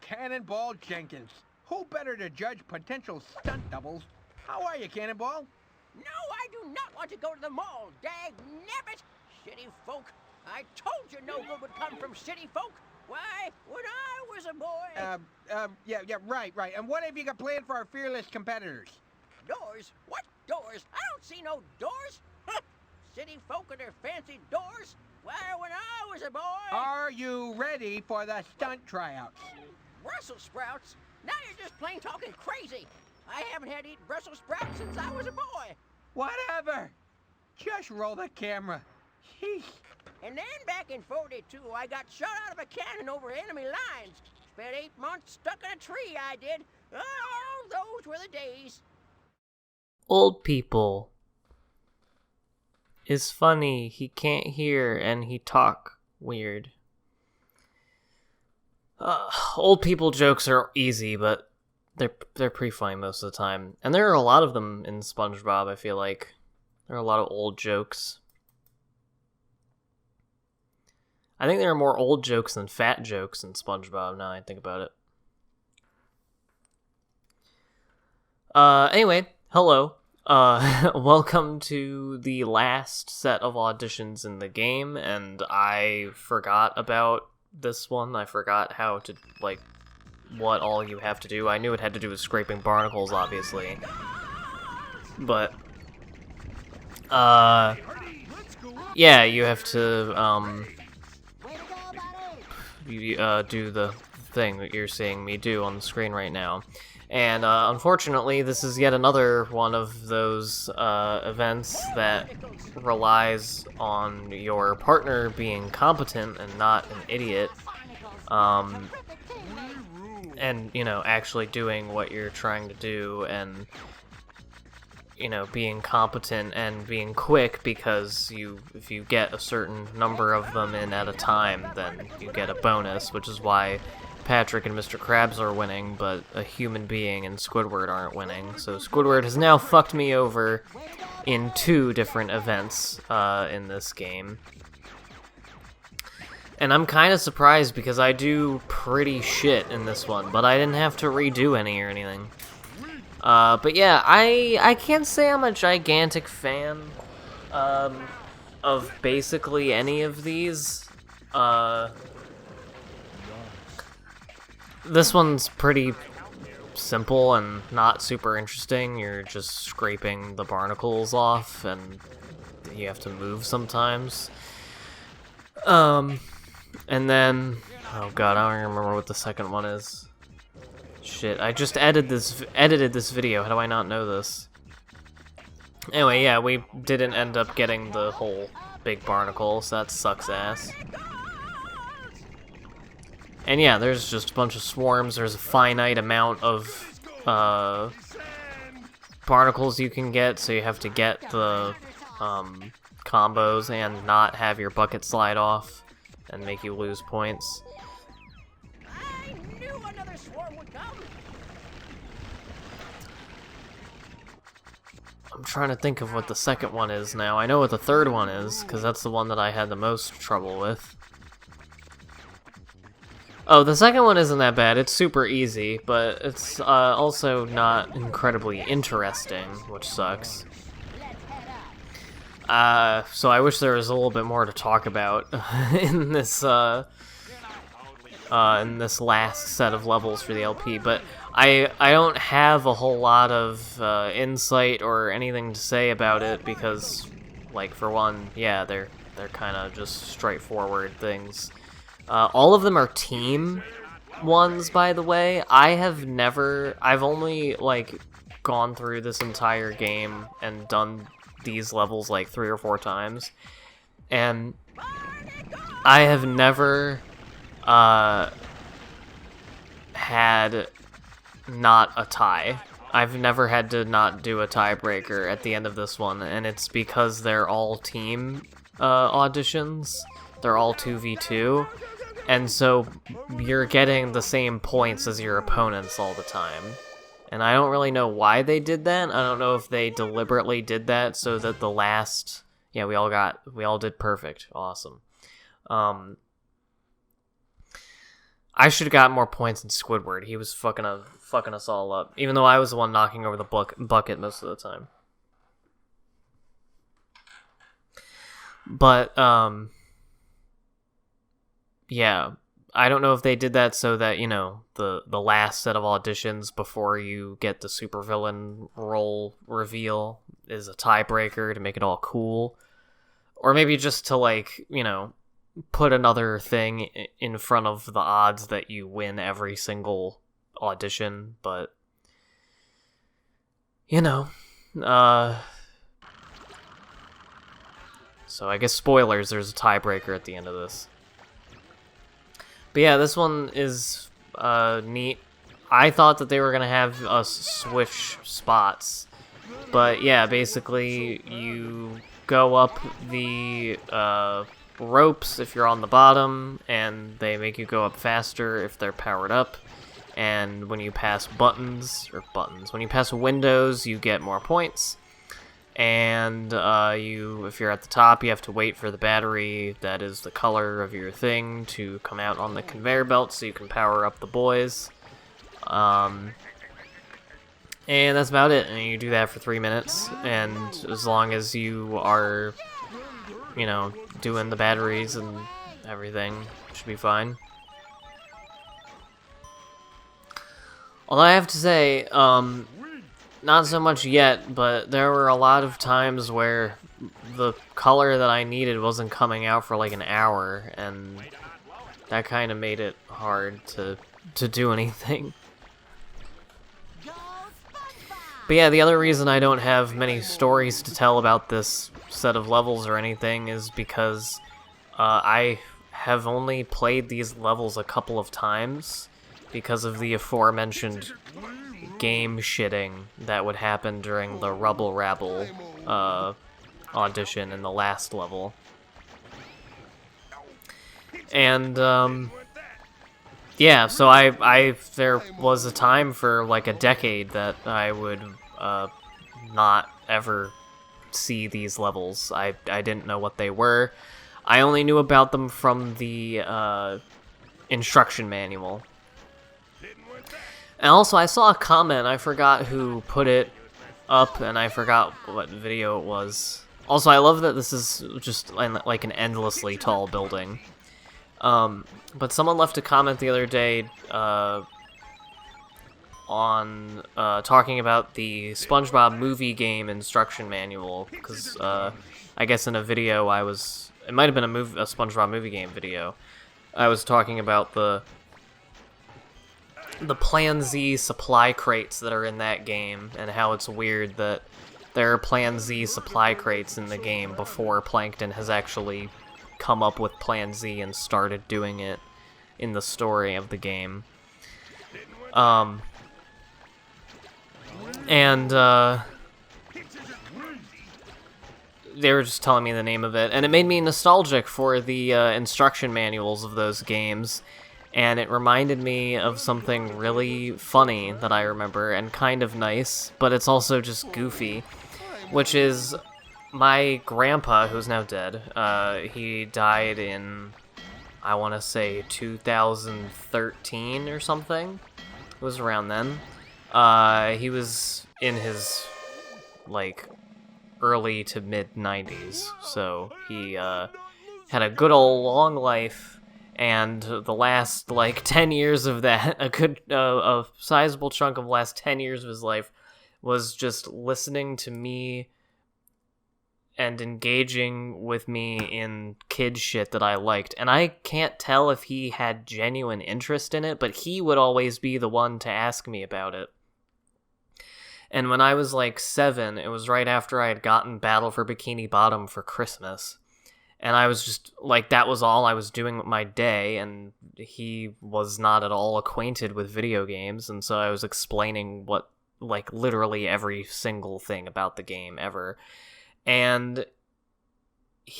Cannonball Jenkins. Who better to judge potential stunt doubles? How are you, Cannonball? No, I do not want to go to the mall, dag nabbit! City folk. I told you no good would come from city folk. Why, when I was a boy... Yeah, right. And what have you got planned for our fearless competitors? Doors? What doors? I don't see no doors. City folk and their fancy doors. Why, when I was a boy... Are you ready for the stunt tryouts? Brussels sprouts? Now you're just plain talking crazy. I haven't had to eat Brussels sprouts since I was a boy. Whatever. Just roll the camera. Sheesh. And then back in 42, I got shot out of a cannon over enemy lines. Spent 8 months stuck in a tree, I did. Oh, those were the days. Old people is funny. He can't hear and he talk weird. Old people jokes are easy, but they're pretty funny most of the time. And there are a lot of them in SpongeBob, I feel like. There are a lot of old jokes. I think there are more old jokes than fat jokes in SpongeBob, now I think about it. Anyway, hello. Welcome to the last set of auditions in the game, and I forgot about this one. I forgot how to, what all you have to do. I knew it had to do with scraping barnacles, obviously. But, yeah, you have to, do the thing that you're seeing me do on the screen right now. And unfortunately, this is yet another one of those events that relies on your partner being competent and not an idiot. And, actually doing what you're trying to do and, being competent and being quick, because if you get a certain number of them in at a time, then you get a bonus, which is why Patrick and Mr. Krabs are winning, but a human being and Squidward aren't winning. So Squidward has now fucked me over in 2 different events in this game. And I'm kind of surprised because I do pretty shit in this one, but I didn't have to redo any or anything. But yeah, I can't say I'm a gigantic fan of basically any of these. This one's pretty simple and not super interesting. You're just scraping the barnacles off, and you have to move sometimes. And then, oh god, I don't even remember what the second one is. Shit, I just edited this video. How do I not know this? Anyway, yeah, we didn't end up getting the whole big barnacle, so that sucks ass. And yeah, there's just a bunch of swarms. There's a finite amount of barnacles you can get, so you have to get the combos and not have your bucket slide off and make you lose points. I knew another swarm would come. I'm trying to think of what the second one is now. I know what the third one is, because that's the one that I had the most trouble with. Oh, the second one isn't that bad. It's super easy, but it's also not incredibly interesting, which sucks. So I wish there was a little bit more to talk about in this last set of levels for the LP, but I don't have a whole lot of insight or anything to say about it because, for one, yeah, they're kind of just straightforward things. All of them are team ones, by the way. I've only, gone through this entire game and done these levels, 3 or 4 times. And I have never, had not a tie. I've never had to not do a tiebreaker at the end of this one, and it's because they're all team, auditions. They're all 2v2. And so you're getting the same points as your opponents all the time. And I don't really know why they did that. I don't know if they deliberately did that so that the last... Yeah, we all did perfect. Awesome. I should have got more points than Squidward. He was fucking us all up, even though I was the one knocking over the bucket most of the time. But yeah, I don't know if they did that so that, you know, the last set of auditions before you get the supervillain role reveal is a tiebreaker to make it all cool, or maybe just to, like, you know, put another thing in front of the odds that you win every single audition. But, you know, so I guess spoilers, there's a tiebreaker at the end of this. But yeah, this one is neat. I thought that they were gonna have us switch spots, but yeah, basically you go up the ropes if you're on the bottom, and they make you go up faster if they're powered up. And when you pass when you pass windows, you get more points. And if you're at the top, you have to wait for the battery that is the color of your thing to come out on the conveyor belt so you can power up the boys. And that's about it. And you do that for 3 minutes, and as long as you are, you know, doing the batteries and everything, should be fine. Although I have to say, not so much yet, but there were a lot of times where the color that I needed wasn't coming out for like an hour, and that kind of made it hard to do anything. But yeah, the other reason I don't have many stories to tell about this set of levels or anything is because I have only played these levels a couple of times because of the aforementioned game shitting that would happen during the Rubble Rabble audition in the last level. And yeah, so there was a time for like a decade that I would not ever see these levels. I didn't know what they were. I only knew about them from the instruction manual. And also, I saw a comment, I forgot who put it up, and I forgot what video it was. Also, I love that this is just like an endlessly tall building. But someone left a comment the other day on talking about the SpongeBob movie game instruction manual, because I guess in a video it might have been a SpongeBob movie game video, I was talking about the Plan Z supply crates that are in that game, and how it's weird that there are Plan Z supply crates in the game before Plankton has actually come up with Plan Z and started doing it in the story of the game. And they were just telling me the name of it, and it made me nostalgic for the instruction manuals of those games. And it reminded me of something really funny that I remember, and kind of nice, but it's also just goofy, which is my grandpa, who's now dead. He died in, I want to say, 2013 or something. It was around then. He was in his, like, early to mid-90s, so he had a good old long life. And the last, like, 10 years of that, a sizable chunk of the last 10 years of his life was just listening to me and engaging with me in kid shit that I liked. And I can't tell if he had genuine interest in it, but he would always be the one to ask me about it. And when I was, like, 7, it was right after I had gotten Battle for Bikini Bottom for Christmas. And I was just, like, that was all I was doing with my day, and he was not at all acquainted with video games, and so I was explaining what, like, literally every single thing about the game ever. And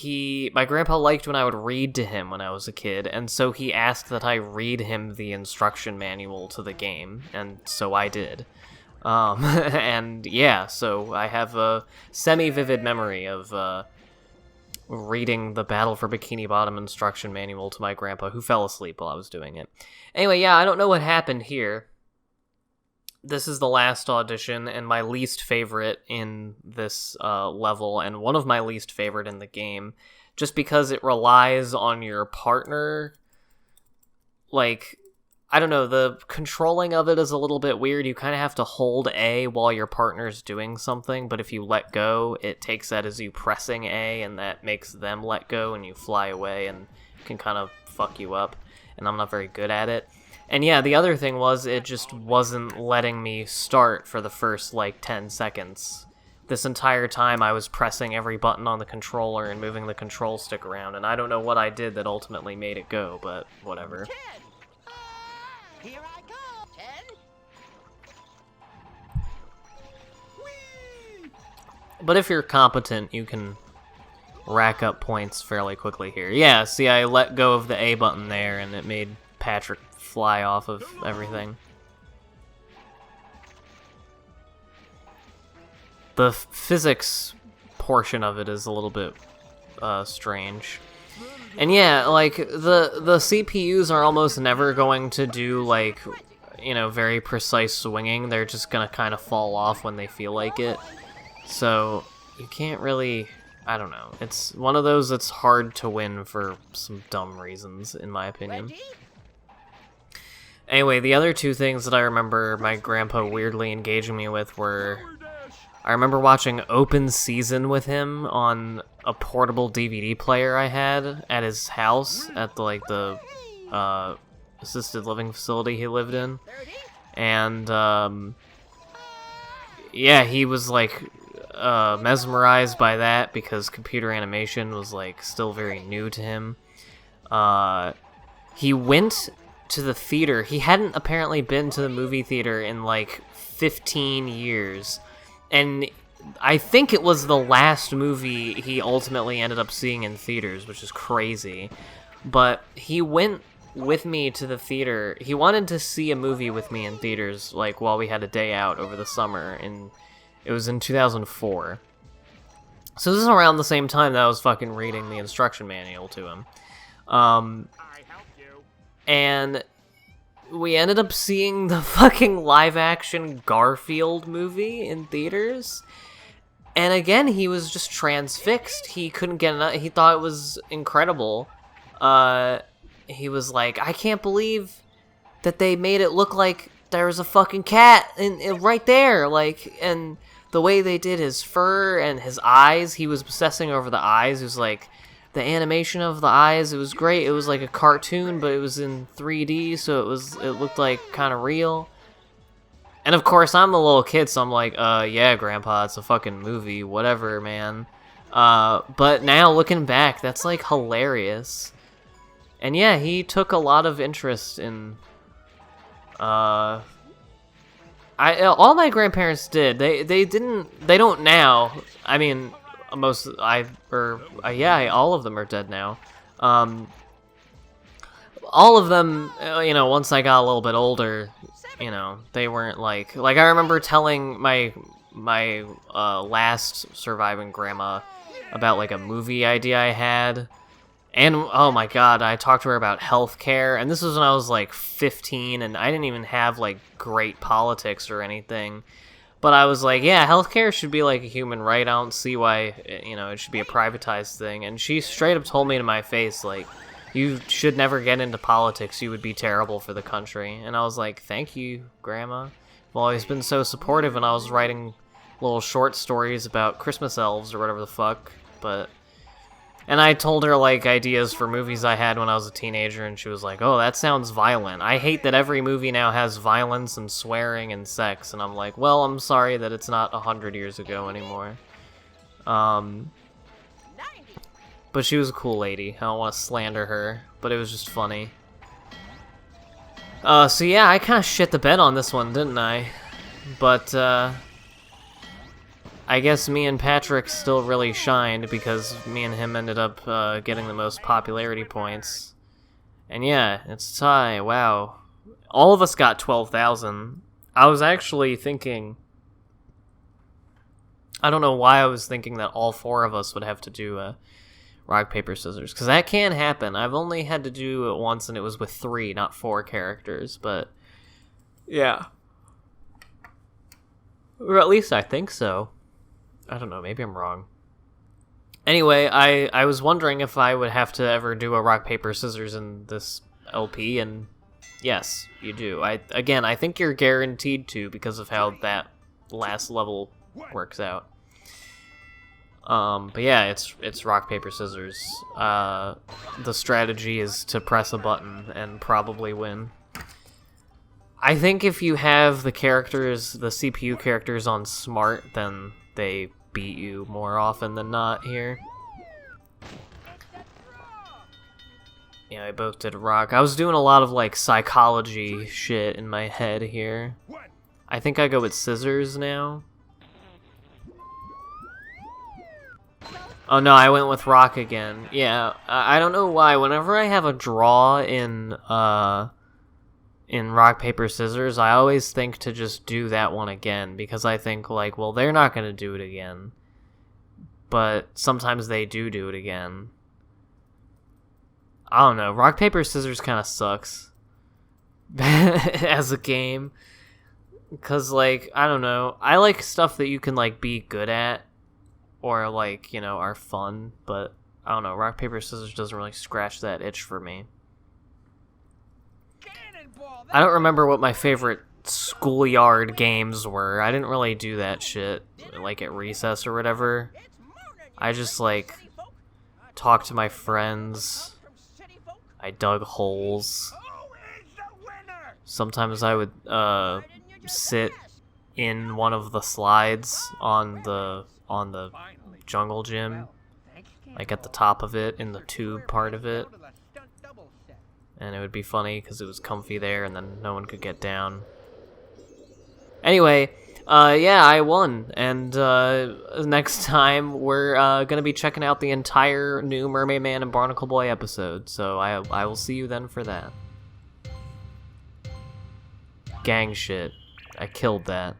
my grandpa liked when I would read to him when I was a kid, and so he asked that I read him the instruction manual to the game, and so I did. And yeah, so I have a semi-vivid memory of reading the Battle for Bikini Bottom instruction manual to my grandpa, who fell asleep while I was doing it. Anyway, yeah, I don't know what happened here. This is the last audition, and my least favorite in this level, and one of my least favorite in the game, just because it relies on your partner. Like, I don't know, the controlling of it is a little bit weird. You kind of have to hold A while your partner's doing something, but if you let go, it takes that as you pressing A, and that makes them let go, and you fly away, and can kind of fuck you up, and I'm not very good at it. And yeah, the other thing was, it just wasn't letting me start for the first, 10 seconds. This entire time I was pressing every button on the controller and moving the control stick around, and I don't know what I did that ultimately made it go, but whatever. 10. Here I go. 10. Whee! But if you're competent, you can rack up points fairly quickly here. Yeah, see, I let go of the A button there, and it made Patrick fly off of everything. The physics portion of it is a little bit strange. And yeah, the CPUs are almost never going to do, very precise swinging. They're just gonna kind of fall off when they feel like it. So, you can't really... I don't know. It's one of those that's hard to win for some dumb reasons, in my opinion. Anyway, the other two things that I remember my grandpa weirdly engaging me with were... I remember watching Open Season with him on a portable DVD player I had at his house at the assisted living facility he lived in. And, yeah, he was, mesmerized by that because computer animation was, still very new to him. He went to the theater. He hadn't apparently been to the movie theater in 15 years, and I think it was the last movie he ultimately ended up seeing in theaters, which is crazy. But he went with me to the theater. He wanted to see a movie with me in theaters while we had a day out over the summer, and it was in 2004. So this is around the same time that I was fucking reading the instruction manual to him. And we ended up seeing the fucking live-action Garfield movie in theaters. And again, he was just transfixed. He couldn't get enough. He thought it was incredible. He was like, I can't believe that they made it look like there was a fucking cat right there. And the way they did his fur and his eyes, he was obsessing over the eyes. It was the animation of the eyes, it was great. It was like a cartoon, but it was in 3D, so it looked kind of real. And of course, I'm a little kid, so I'm like, yeah, Grandpa, it's a fucking movie, whatever, man. But now, looking back, that's, hilarious. And yeah, he took a lot of interest in, all my grandparents did. They don't now. I mean, all of them are dead now. All of them, once I got a little bit older, they weren't I remember telling my last surviving grandma about a movie idea I had, and oh my god, I talked to her about healthcare, and this was when I was 15, and I didn't even have great politics or anything. But I was like, yeah, healthcare should be a human right. I don't see why, it should be a privatized thing. And she straight up told me to my face, you should never get into politics. You would be terrible for the country. And I was like, thank you, Grandma. You've always been so supportive. And I was writing little short stories about Christmas elves or whatever the fuck. And I told her, ideas for movies I had when I was a teenager, and she was like, oh, that sounds violent. I hate that every movie now has violence and swearing and sex. And I'm like, well, I'm sorry that it's not 100 years ago anymore. But she was a cool lady. I don't want to slander her, but it was just funny. So yeah, I kind of shit the bed on this one, didn't I? But, I guess me and Patrick still really shined because me and him ended up getting the most popularity points. And yeah, it's a tie. Wow. All of us got 12,000. I was actually thinking... I don't know why I was thinking that all four of us would have to do a rock, paper, scissors. Because that can happen. I've only had to do it once, and it was with 3, not 4 characters. But, yeah. Or at least I think so. I don't know, maybe I'm wrong. Anyway, I was wondering if I would have to ever do a rock, paper, scissors in this LP, and yes, you do. I think you're guaranteed to because of how that last level works out. But yeah, it's rock, paper, scissors. The strategy is to press a button and probably win. I think if you have the CPU characters on smart, then they beat you more often than not here. Yeah, I both did rock. I was doing a lot of, like, psychology shit in my head here. I think I go with scissors now. Oh no, I went with rock again. Yeah, I don't know why. Whenever I have a draw in rock, paper, scissors, I always think to just do that one again, because I think, like, well, they're not gonna do it again. But sometimes they do it again. I don't know, rock, paper, scissors kind of sucks as a game. Because, like, I don't know, I like stuff that you can, like, be good at, or, like, you know, are fun, but I don't know, rock, paper, scissors doesn't really scratch that itch for me. I don't remember what my favorite schoolyard games were. I didn't really do that shit, like, at recess or whatever. I just, like, talked to my friends. I dug holes. Sometimes I would, sit in one of the slides on the jungle gym, like at the top of it, in the tube part of it. And it would be funny because it was comfy there and then no one could get down. Anyway, yeah, I won. And next time we're going to be checking out the entire new Mermaid Man and Barnacle Boy episode. So I will see you then for that. Gang shit. I killed that.